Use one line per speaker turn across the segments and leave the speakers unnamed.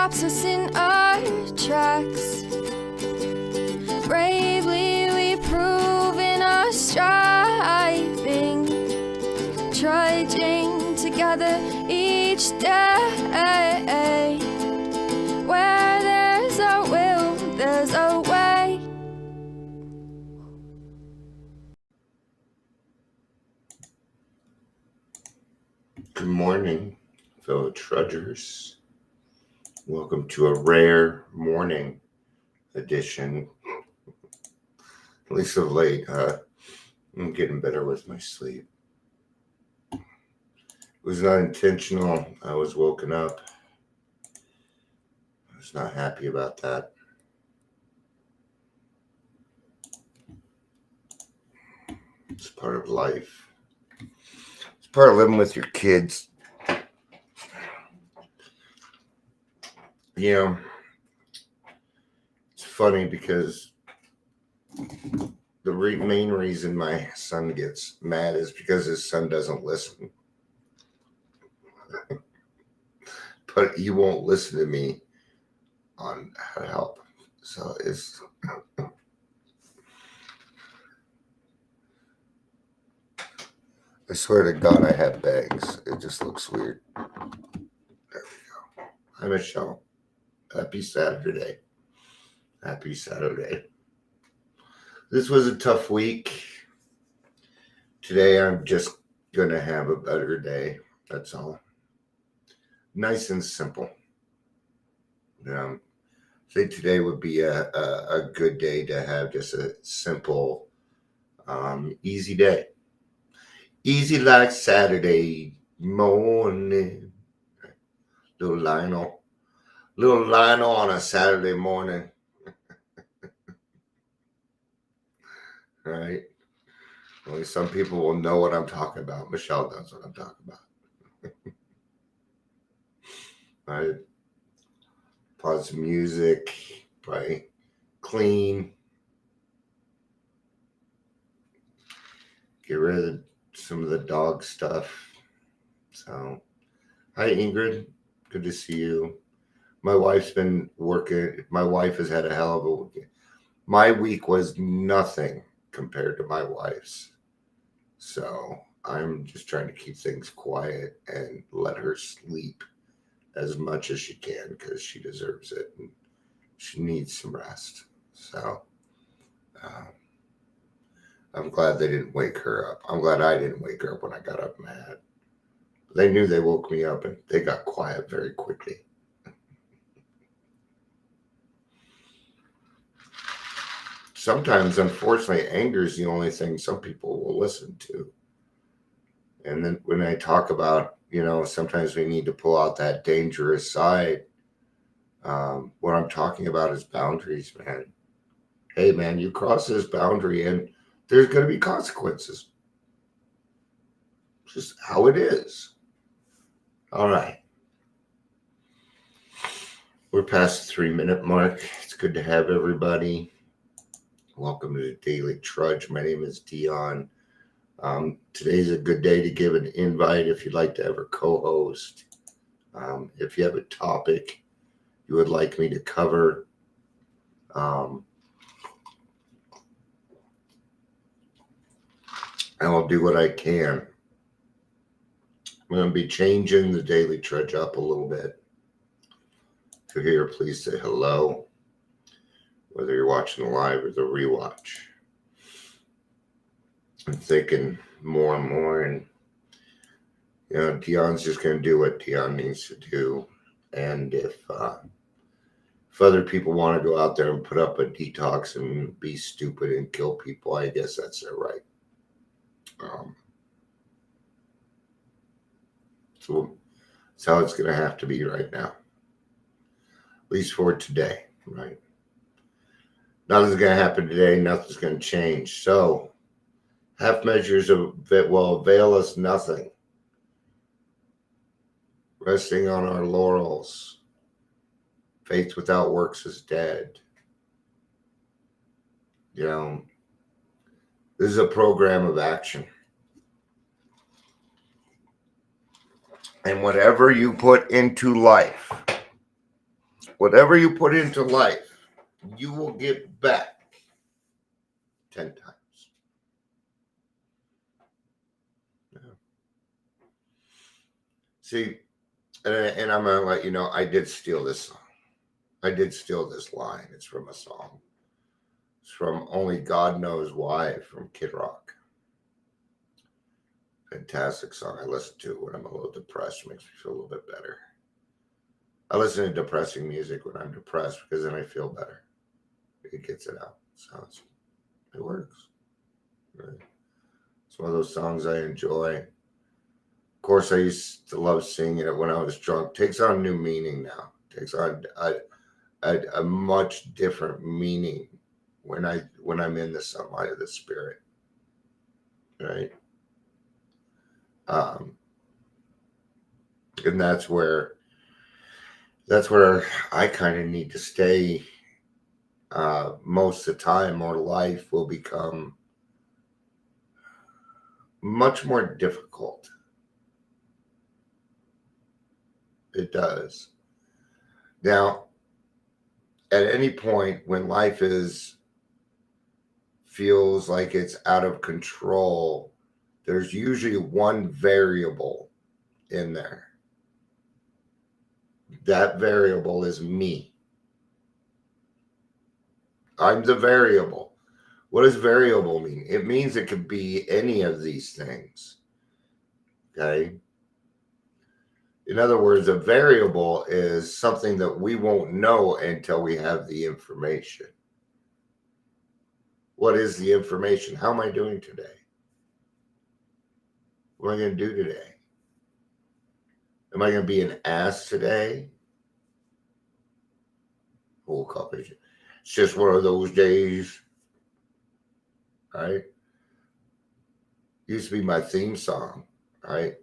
stops us in our tracks. Bravely we prove in our striving, trudging together each day. Where there's a will, there's a way.
Good morning, fellow trudgers. Welcome to a rare morning edition. At least of late, I'm getting better with my sleep. It was not intentional. I was woken up. I was not happy about that. It's part of life. It's part of living with your kids. You know, it's funny because the main reason my son gets mad is because his son doesn't listen. But he won't listen to me on how to help. So it's I swear to God I have bags. It just looks weird. There we go. Hi Michelle. Happy Saturday. Happy Saturday. This was a tough week. Today I'm just gonna have a better day. That's all. Nice and simple. Say today would be a good day to have just a simple, easy day. Easy like Saturday morning. Little Lionel on a Saturday morning. Right? Only some people will know what I'm talking about. Michelle knows what I'm talking about. Right? Pause some music, probably clean, get rid of some of the dog stuff. So, hi Ingrid, good to see you. My wife's been working. My wife has had a hell of a week. My week was nothing compared to my wife's. So I'm just trying to keep things quiet and let her sleep as much as she can because she deserves it and she needs some rest. So I'm glad they didn't wake her up. I'm glad I didn't wake her up when I got up mad. They knew they woke me up and they got quiet very quickly. Sometimes, unfortunately, anger is the only thing some people will listen to. And then when I talk about, sometimes we need to pull out that dangerous side. What I'm talking about is boundaries, man. Hey, man, you cross this boundary and there's going to be consequences. It's just how it is. All right. We're past the 3-minute mark. It's good to have everybody. Welcome to the Daily Trudge. My name is Dion. Today's a good day to give an invite if you'd like to ever co-host. If you have a topic you would like me to cover, I will do what I can. I'm going to be changing the Daily Trudge up a little bit. If you're here, please say hello, whether you're watching the live or the rewatch. I'm thinking more and more, and Dion's just going to do what Dion needs to do. And if other people want to go out there and put up a detox and be stupid and kill people, I guess that's their right. So that's how it's going to have to be right now, at least for today, right? Nothing's going to happen today. Nothing's going to change. So half measures will avail us nothing. Resting on our laurels. Faith without works is dead. This is a program of action. And whatever you put into life, Whatever you put into life, you will get back 10 times. Yeah. See, and I'm going to let you know, I did steal this song. I did steal this line. It's from a song. It's from Only God Knows Why from Kid Rock. Fantastic song. I listen to it when I'm a little depressed. It makes me feel a little bit better. I listen to depressing music when I'm depressed because then I feel better. It gets it out. So it works. Right? It's one of those songs I enjoy. Of course, I used to love singing it when I was drunk. It takes on new meaning now. It takes on a much different meaning when I'm in the sunlight of the spirit. Right? And that's where I kind of need to stay most of the time, or life will become much more difficult. It does. Now, at any point when life feels like it's out of control, there's usually one variable in there. That variable is me. I'm the variable. What does variable mean? It means it could be any of these things. Okay. In other words, a variable is something that we won't know until we have the information. What is the information? How am I doing today? What am I going to do today? Am I going to be an ass today? Whole coverage. It's just one of those days. Right? Used to be my theme song. Right?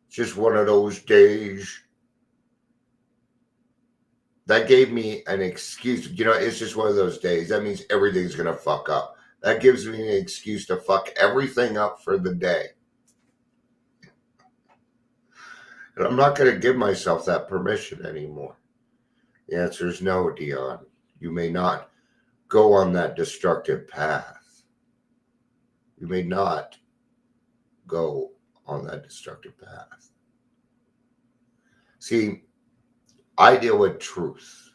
Just one of those days. That gave me an excuse. It's just one of those days. That means everything's going to fuck up. That gives me an excuse to fuck everything up for the day. And I'm not going to give myself that permission anymore. The answer is no, Dion. You may not go on that destructive path. You may not go on that destructive path. See, I deal with truth.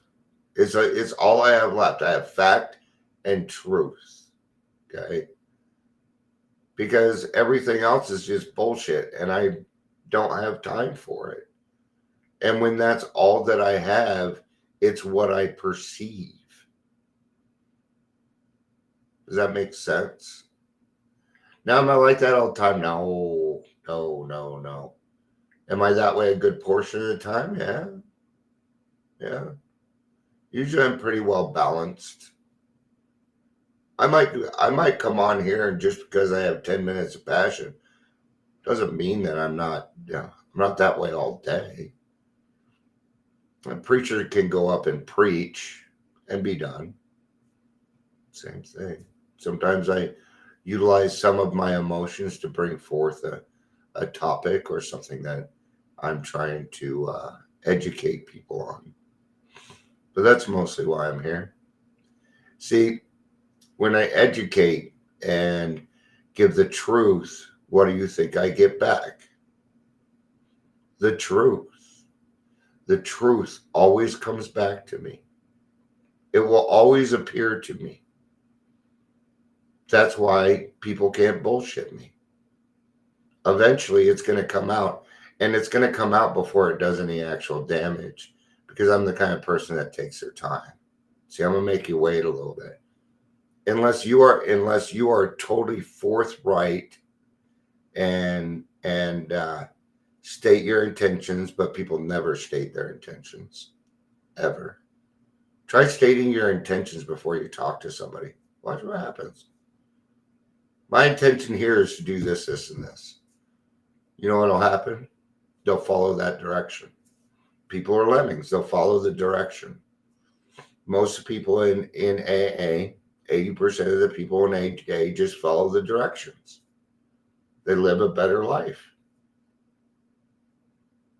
It's all I have left. I have fact and truth. Okay? Because everything else is just bullshit, and I don't have time for it. And when that's all that I have, it's what I perceive. Does that make sense? Now, am I like that all the time? No. Am I that way a good portion of the time? Yeah. Usually I'm pretty well balanced. I might come on here, and just because I have 10 minutes of passion doesn't mean that I'm not that way all day. A preacher can go up and preach and be done. Same thing. Sometimes I utilize some of my emotions to bring forth a topic or something that I'm trying to educate people on. But that's mostly why I'm here. See, when I educate and give the truth, what do you think I get back? The truth. The truth always comes back to me. It will always appear to me. That's why people can't bullshit me. Eventually, it's going to come out, and it's going to come out before it does any actual damage, because I'm the kind of person that takes their time. See, I'm going to make you wait a little bit. Unless you are totally forthright and state your intentions, but people never state their intentions, ever. Try stating your intentions before you talk to somebody. Watch what happens. My intention here is to do this, this, and this. You know what'll happen? They'll follow that direction. People are lemmings. They'll follow the direction. Most people in AA, 80% of the people in AA just follow the directions. They live a better life.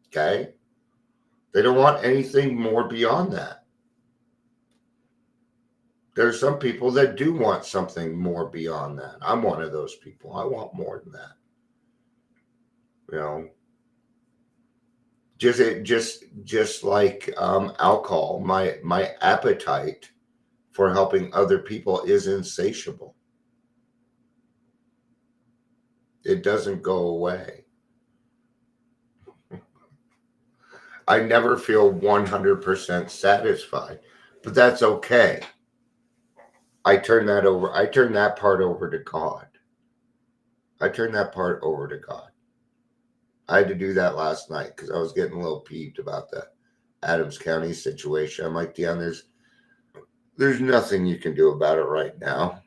Okay? They don't want anything more beyond that. There's some people that do want something more beyond that. I'm one of those people. I want more than that. You know, just like alcohol. My appetite for helping other people is insatiable. It doesn't go away. I never feel 100% satisfied, but that's okay. I turn that part over to God. I turn that part over to God. I had to do that last night because I was getting a little peeved about the Adams County situation. I'm like, Dion, there's nothing you can do about it right now.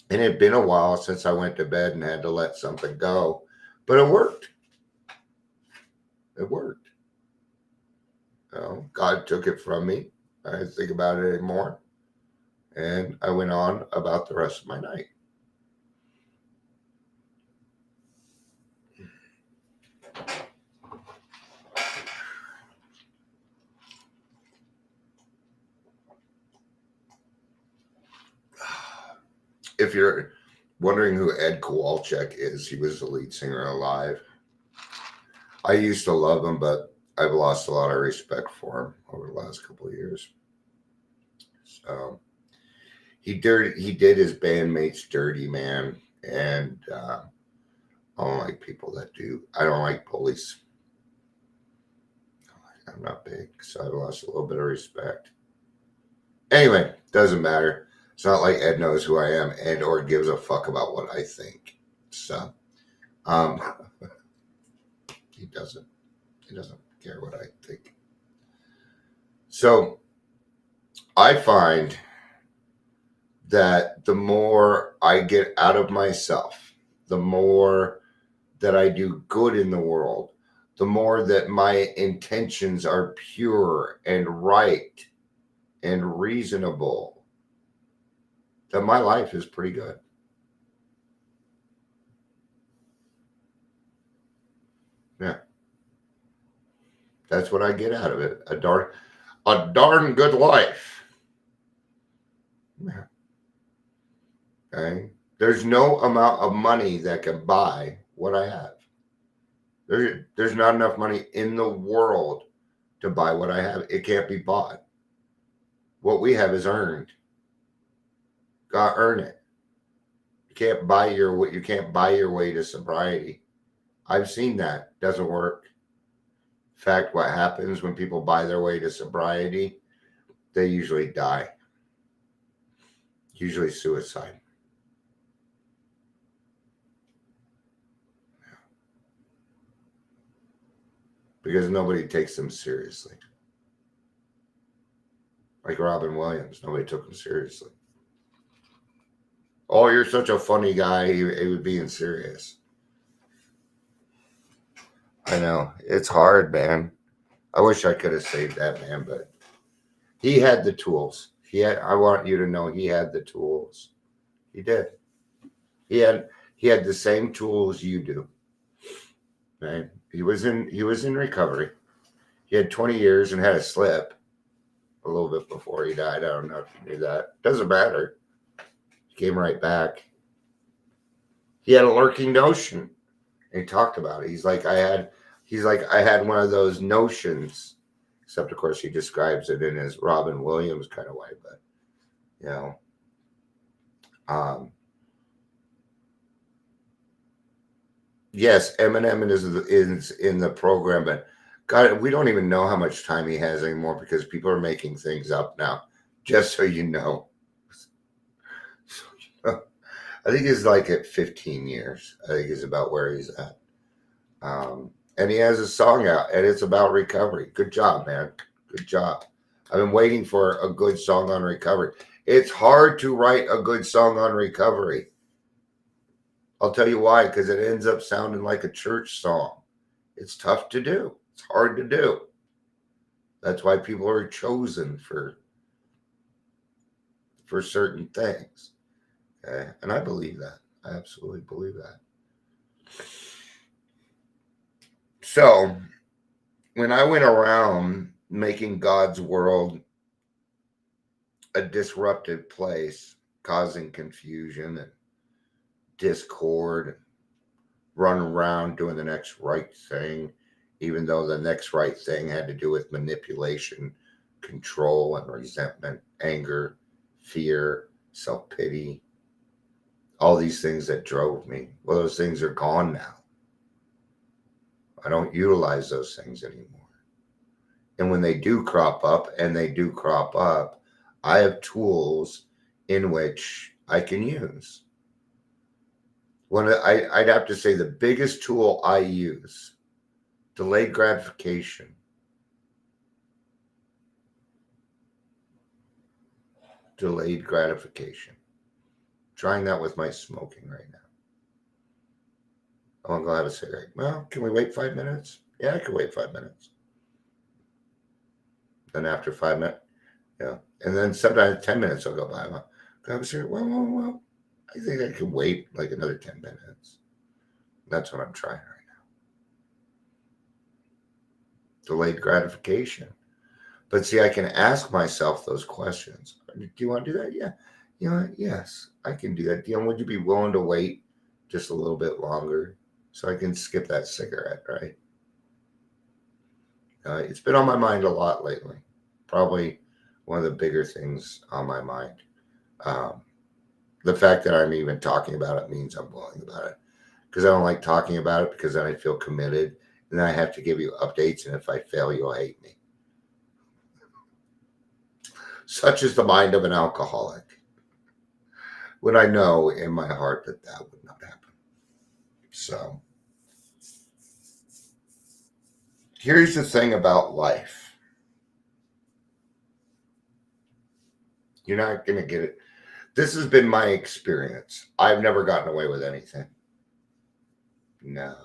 And it had been a while since I went to bed and had to let something go, but it worked. It worked. God took it from me. I didn't think about it anymore. And I went on about the rest of my night. If you're wondering who Ed Kowalczyk is, he was the lead singer of Alive. I used to love him, but I've lost a lot of respect for him over the last couple of years. So he did his bandmates dirty, man, and I don't like people that do. I don't like bullies. I'm not big, so I've lost a little bit of respect. Anyway, doesn't matter. It's not like Ed knows who I am and or gives a fuck about what I think. So he doesn't care what I think. So I find that the more I get out of myself, the more that I do good in the world, the more that my intentions are pure and right and reasonable, that my life is pretty good. Yeah. That's what I get out of it. A darn good life. Yeah. Okay. There's no amount of money that can buy what I have. There's not enough money in the world to buy what I have. It can't be bought. What we have is earned. Gotta earn it. You can't buy your way to sobriety. I've seen that. Doesn't work. In fact, what happens when people buy their way to sobriety, they usually die. Usually suicide. Because nobody takes them seriously. Like Robin Williams, nobody took him seriously. Oh, you're such a funny guy. He was being serious. I know. It's hard, man. I wish I could have saved that man, but he had the tools. I want you to know he had the tools. He did. He had the same tools you do. Right? He was in recovery. He had 20 years and had a slip a little bit before he died. I don't know if you knew that. Doesn't matter. He came right back. He had a lurking notion. And he talked about it. He's like, I had one of those notions. Except of course he describes it in his Robin Williams kind of way, but you know. Yes, Eminem is in the program, but God, we don't even know how much time he has anymore because people are making things up now. Just so you know. I think he's like at 15 years. I think he's about where he's at. And he has a song out, and it's about recovery. Good job, man. Good job. I've been waiting for a good song on recovery. It's hard to write a good song on recovery. I'll tell you why, because it ends up sounding like a church song. It's tough to do. It's hard to do. That's why people are chosen for certain things. Okay? And I believe that. I absolutely believe that. So, when I went around making God's world a disrupted place, causing confusion and discord, and running around doing the next right thing, even though the next right thing had to do with manipulation, control, and resentment, anger, fear, self pity, all these things that drove me. Well, those things are gone now. I don't utilize those things anymore. And when they do crop up, and they do crop up, I have tools in which I can use. I'd have to say the biggest tool I use, delayed gratification. Delayed gratification. Trying that with my smoking right now. I want to go have a cigarette. Well, can we wait 5 minutes? Yeah, I can wait 5 minutes. Then after 5 minutes, yeah. And then sometimes 10 minutes will go by. I'll go have a cigarette. Well, I think I can wait like another 10 minutes. That's what I'm trying right now. Delayed gratification. But see, I can ask myself those questions. Do you want to do that? Yeah. You know what? Yes, I can do that. Would you be willing to wait just a little bit longer so I can skip that cigarette, right? It's been on my mind a lot lately. Probably one of the bigger things on my mind. The fact that I'm even talking about it means I'm willing about it. Because I don't like talking about it, because then I feel committed. And then I have to give you updates. And if I fail, you'll hate me. Such is the mind of an alcoholic. When I know in my heart that that would not happen. So, here's the thing about life. You're not going to get it. This has been my experience. I've never gotten away with anything. No.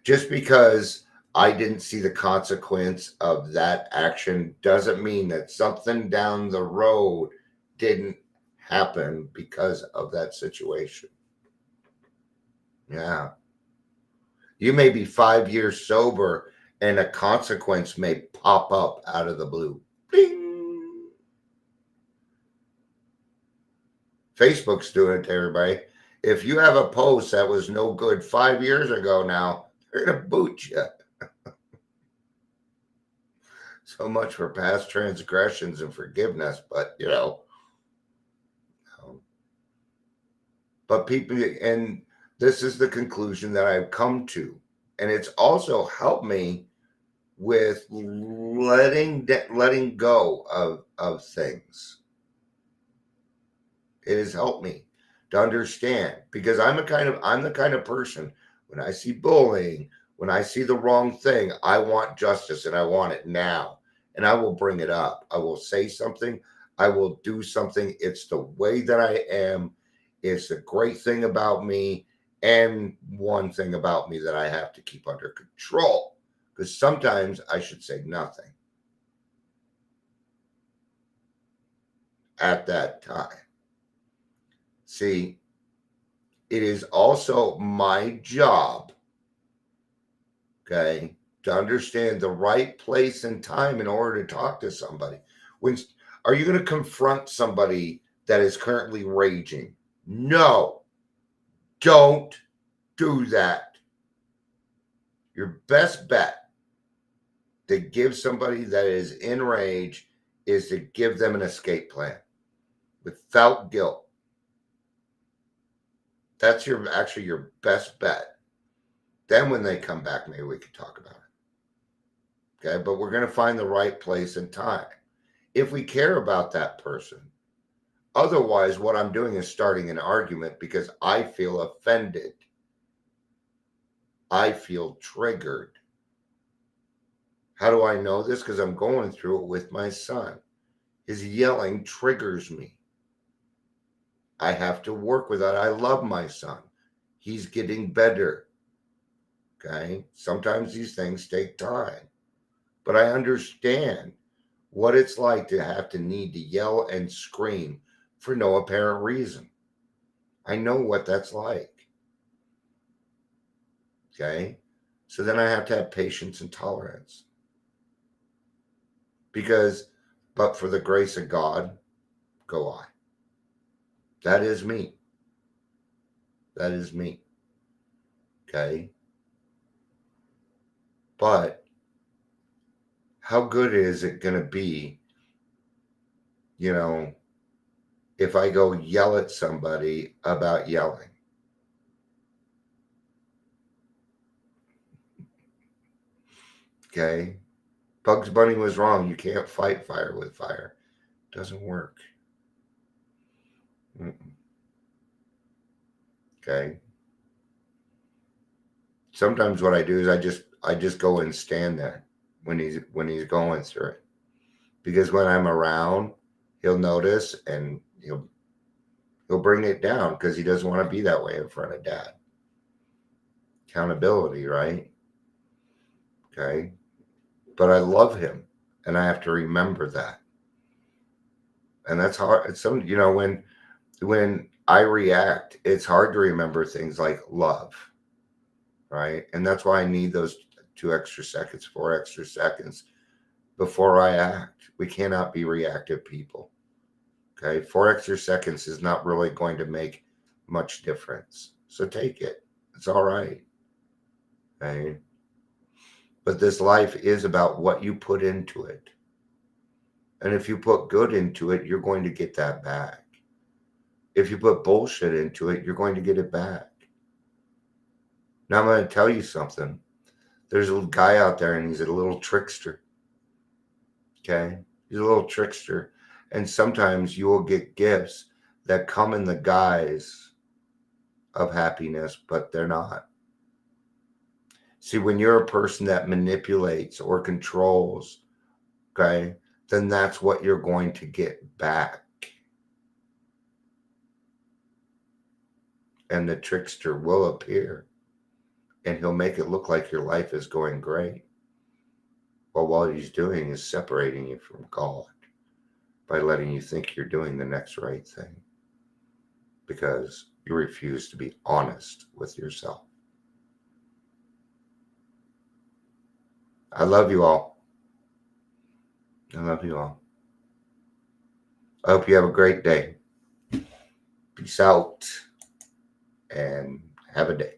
Just because I didn't see the consequence of that action doesn't mean that something down the road didn't happen because of that situation. Yeah. You may be 5 years sober and a consequence may pop up out of the blue. Bing! Facebook's doing it to everybody. If you have a post that was no good 5 years ago now, they're going to boot you. So much for past transgressions and forgiveness, but but people, and this is the conclusion that I've come to, and it's also helped me with letting go of things. It has helped me to understand, because I'm the kind of person, when I see bullying, when I see the wrong thing, I want justice and I want it now. And I will bring it up. I will say something. I will do something. It's the way that I am. It's a great thing about me, and one thing about me that I have to keep under control, because sometimes I should say nothing at that time. See, it is also my job, okay, to understand the right place and time in order to talk to somebody. Are you going to confront somebody that is currently raging? No, don't do that. Your best bet to give somebody that is in rage is to give them an escape plan without guilt. That's actually your best bet. Then when they come back, maybe we can talk about it. Okay, but we're going to find the right place and time if we care about that person. Otherwise, what I'm doing is starting an argument because I feel offended. I feel triggered. How do I know this? Because I'm going through it with my son. His yelling triggers me. I have to work with that. I love my son. He's getting better. Okay? Sometimes these things take time. But I understand what it's like to have to need to yell and scream for no apparent reason. I know what that's like. Okay? So then I have to have patience and tolerance. But for the grace of God, a lie. That is me. That is me. Okay. But how good is it going to be, if I go yell at somebody about yelling? Okay. Bugs Bunny was wrong. You can't fight fire with fire. It doesn't work. Okay. Sometimes what I do is I just go and stand there when he's going through it. Because when I'm around, he'll notice and he'll bring it down because he doesn't want to be that way in front of dad. Accountability, right? Okay. But I love him and I have to remember that. And that's hard. It's when I react, it's hard to remember things like love. Right. And that's why I need those 2 extra seconds, 4 extra seconds before I act. We cannot be reactive people. Okay. 4 extra seconds is not really going to make much difference. So take it. It's all right. Okay. But this life is about what you put into it. And if you put good into it, you're going to get that back. If you put bullshit into it, you're going to get it back. Now I'm going to tell you something. There's a little guy out there and he's a little trickster. Okay. He's a little trickster. And sometimes you will get gifts that come in the guise of happiness, but they're not. See, when you're a person that manipulates or controls, okay, then that's what you're going to get back. And the trickster will appear and he'll make it look like your life is going great. Well, what he's doing is separating you from God by letting you think you're doing the next right thing because you refuse to be honest with yourself. I love you all. I love you all. I hope you have a great day. Peace out and have a day.